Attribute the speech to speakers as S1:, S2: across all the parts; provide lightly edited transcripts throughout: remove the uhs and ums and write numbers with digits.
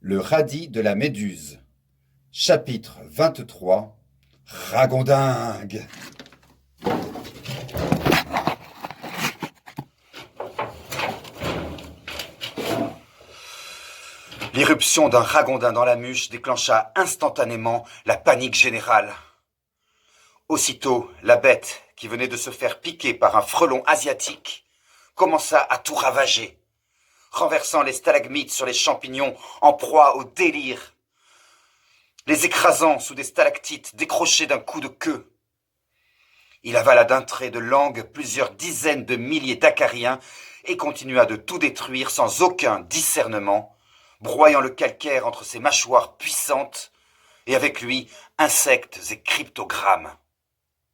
S1: Le radis de la méduse. Chapitre 23. Ragondingue.
S2: L'irruption d'un ragondin dans la Muche déclencha instantanément la panique générale. Aussitôt, la bête, qui venait de se faire piquer par un frelon asiatique, commença à tout ravager, renversant les stalagmites sur les champignons en proie au délire, les écrasant sous des stalactites décrochées d'un coup de queue. Il avala d'un trait de langue plusieurs dizaines de milliers d'acariens et continua de tout détruire sans aucun discernement, broyant le calcaire entre ses mâchoires puissantes, et avec lui insectes et cryptogrammes.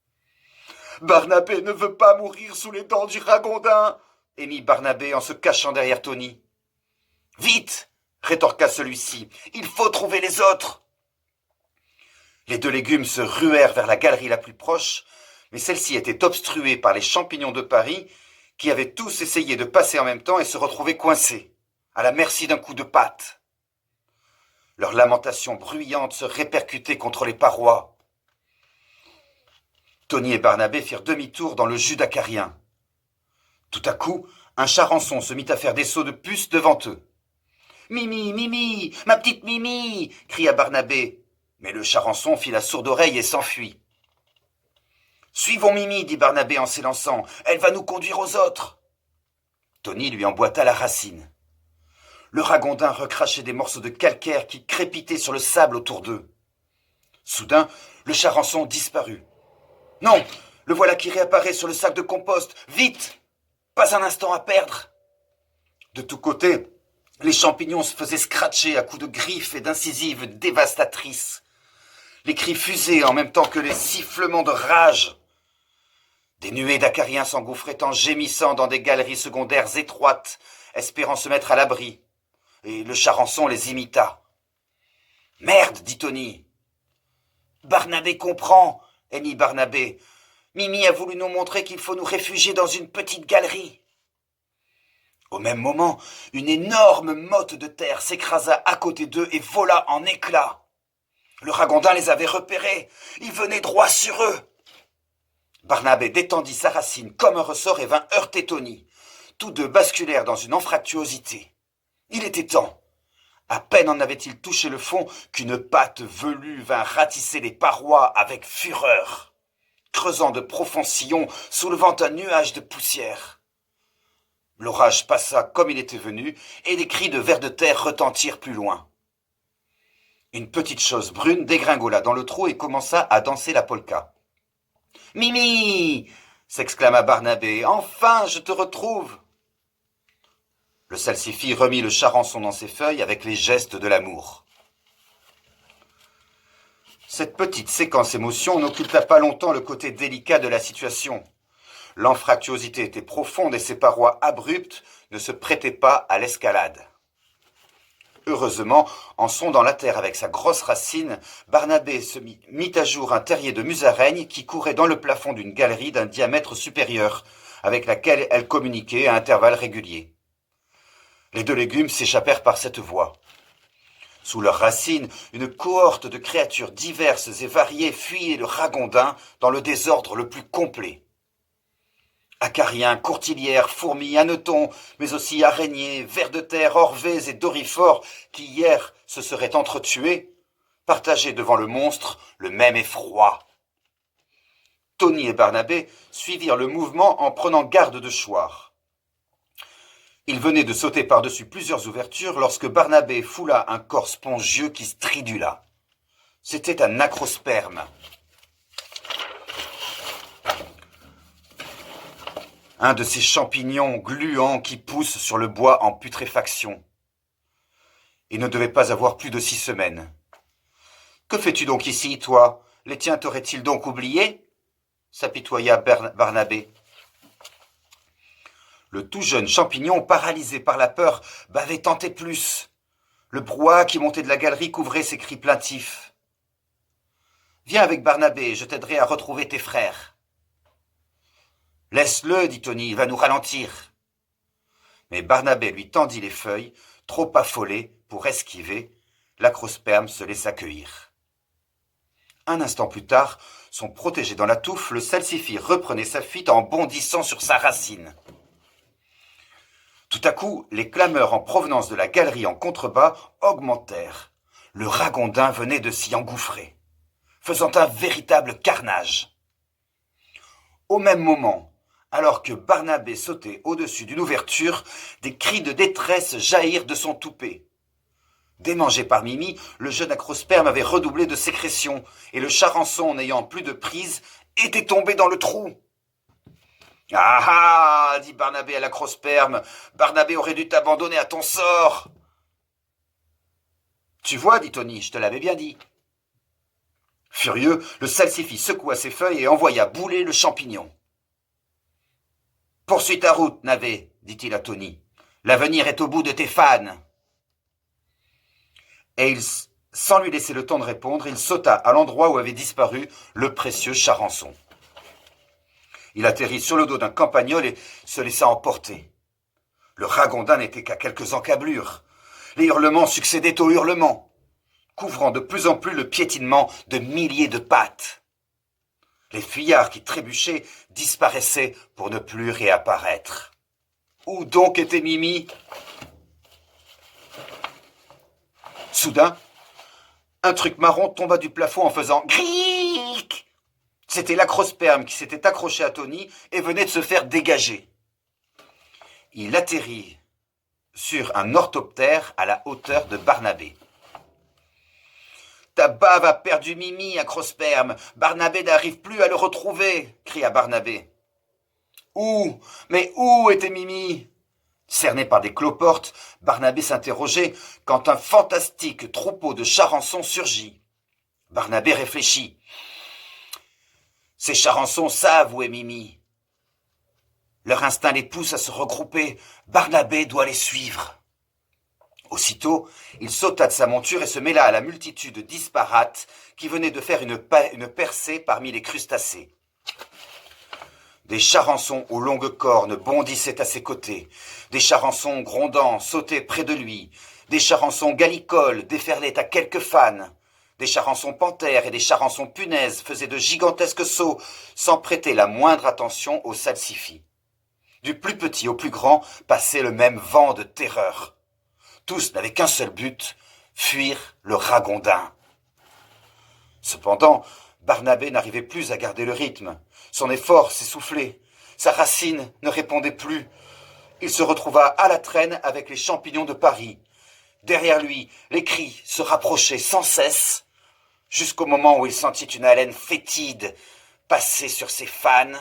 S2: « Barnabé ne veut pas mourir sous les dents du ragondin !» émit Barnabé en se cachant derrière Tony. « Vite !» rétorqua celui-ci. « Il faut trouver les autres !» Les deux légumes se ruèrent vers la galerie la plus proche, mais celle-ci était obstruée par les champignons de Paris, qui avaient tous essayé de passer en même temps et se retrouvaient coincés, à la merci d'un coup de patte. Leurs lamentations bruyantes se répercutaient contre les parois. Tony et Barnabé firent demi-tour dans le jus d'acarien. Tout à coup, un charançon se mit à faire des sauts de puce devant eux. « Mimi, Mimi, ma petite Mimi !» cria Barnabé. Mais le charançon fit la sourde oreille et s'enfuit. « Suivons Mimi, dit Barnabé en s'élançant. Elle va nous conduire aux autres. » Tony lui emboîta la racine. Le ragondin recrachait des morceaux de calcaire qui crépitaient sur le sable autour d'eux. Soudain, le charançon disparut. « Non, le voilà qui réapparaît sur le sac de compost. Vite! Pas un instant à perdre !» De tous côtés, les champignons se faisaient scratcher à coups de griffes et d'incisives dévastatrices. Les cris fusaient en même temps que les sifflements de rage. Des nuées d'acariens s'engouffraient en gémissant dans des galeries secondaires étroites, espérant se mettre à l'abri. Et le charançon les imita. « Merde, dit Tony. « Barnabé comprend, émit Barnabé. Mimi a voulu nous montrer qu'il faut nous réfugier dans une petite galerie. » Au même moment, une énorme motte de terre s'écrasa à côté d'eux et vola en éclats. Le ragondin les avait repérés. Il venait droit sur eux. Barnabé détendit sa racine comme un ressort et vint heurter Tony. Tous deux basculèrent dans une anfractuosité. Il était temps. À peine en avait-il touché le fond qu'une patte velue vint ratisser les parois avec fureur, creusant de profonds sillons, soulevant un nuage de poussière. L'orage passa comme il était venu, et des cris de vers de terre retentirent plus loin. Une petite chose brune dégringola dans le trou et commença à danser la polka. « Mimi !» s'exclama Barnabé. « Enfin, je te retrouve !» Le salsifis remit le charançon dans ses feuilles avec les gestes de l'amour. Cette petite séquence émotion n'occulta pas longtemps le côté délicat de la situation. L'anfractuosité était profonde et ses parois abruptes ne se prêtaient pas à l'escalade. Heureusement, en sondant la terre avec sa grosse racine, Barnabé se mit à jour un terrier de musaraigne qui courait dans le plafond d'une galerie d'un diamètre supérieur, avec laquelle elle communiquait à intervalles réguliers. Les deux légumes s'échappèrent par cette voie. Sous leurs racines, une cohorte de créatures diverses et variées fuyait le ragondin dans le désordre le plus complet. Acariens, courtilières, fourmis, hannetons, mais aussi araignées, vers de terre, orvées et dorifores qui hier se seraient entretués, partageaient devant le monstre le même effroi. Tony et Barnabé suivirent le mouvement en prenant garde de choir. Ils venaient de sauter par-dessus plusieurs ouvertures lorsque Barnabé foula un corps spongieux qui stridula. C'était un acrosperme. Un de ces champignons gluants qui poussent sur le bois en putréfaction. Il ne devait pas avoir plus de 6 semaines. « Que fais-tu donc ici, toi? Les tiens t'auraient-ils donc oublié ?» s'apitoya Barnabé. Le tout jeune champignon, paralysé par la peur, bavait tant et plus. Le brouhaha qui montait de la galerie couvrait ses cris plaintifs. « Viens avec Barnabé, je t'aiderai à retrouver tes frères. » « Laisse-le, dit Tony, il va nous ralentir. » Mais Barnabé lui tendit les feuilles, trop affolé pour esquiver, l'acrosperme se laissa cueillir. Un instant plus tard, son protégé dans la touffe, le salsifis reprenait sa fuite en bondissant sur sa racine. Tout à coup, les clameurs en provenance de la galerie en contrebas augmentèrent. Le ragondin venait de s'y engouffrer, faisant un véritable carnage. Au même moment, alors que Barnabé sautait au-dessus d'une ouverture, des cris de détresse jaillirent de son toupet. Démangé par Mimi, le jeune acrosperme avait redoublé de sécrétion, et le charançon, n'ayant plus de prise, était tombé dans le trou. « Ah ah !» dit Barnabé à l'acrosperme, « Barnabé aurait dû t'abandonner à ton sort !»« Tu vois, dit Tony, je te l'avais bien dit. » Furieux, le salsifis secoua ses feuilles et envoya bouler le champignon. « Poursuis ta route, navet, dit-il à Tony. L'avenir est au bout de tes fans. » Et sans lui laisser le temps de répondre, il sauta à l'endroit où avait disparu le précieux charançon. Il atterrit sur le dos d'un campagnol et se laissa emporter. Le ragondin n'était qu'à quelques encablures. Les hurlements succédaient aux hurlements, couvrant de plus en plus le piétinement de milliers de pattes. Les fuyards qui trébuchaient disparaissaient pour ne plus réapparaître. Où donc était Mimi ? Soudain, un truc marron tomba du plafond en faisant « Griic !» C'était l'acrosperme qui s'était accroché à Tony et venait de se faire dégager. Il atterrit sur un orthoptère à la hauteur de Barnabé. « Ta bave a perdu Mimi, acrosperme. Barnabé n'arrive plus à le retrouver !» cria Barnabé. « Où ? Mais où était Mimi ?» Cerné par des cloportes, Barnabé s'interrogeait quand un fantastique troupeau de charançons surgit. Barnabé réfléchit. Ces charançons savent où est Mimi. Leur instinct les pousse à se regrouper. Barnabé doit les suivre. Aussitôt, il sauta de sa monture et se mêla à la multitude disparate qui venait de faire une percée parmi les crustacés. Des charançons aux longues cornes bondissaient à ses côtés. Des charançons grondants sautaient près de lui. Des charançons gallicoles déferlaient à quelques fans. Des charançons panthères et des charançons punaises faisaient de gigantesques sauts sans prêter la moindre attention au salsifis. Du plus petit au plus grand passait le même vent de terreur. Tous n'avaient qu'un seul but, fuir le ragondin. Cependant, Barnabé n'arrivait plus à garder le rythme. Son effort s'essoufflait. Sa racine ne répondait plus. Il se retrouva à la traîne avec les champignons de Paris. Derrière lui, les cris se rapprochaient sans cesse, jusqu'au moment où il sentit une haleine fétide passer sur ses fans.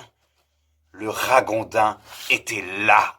S2: Le ragondin était là.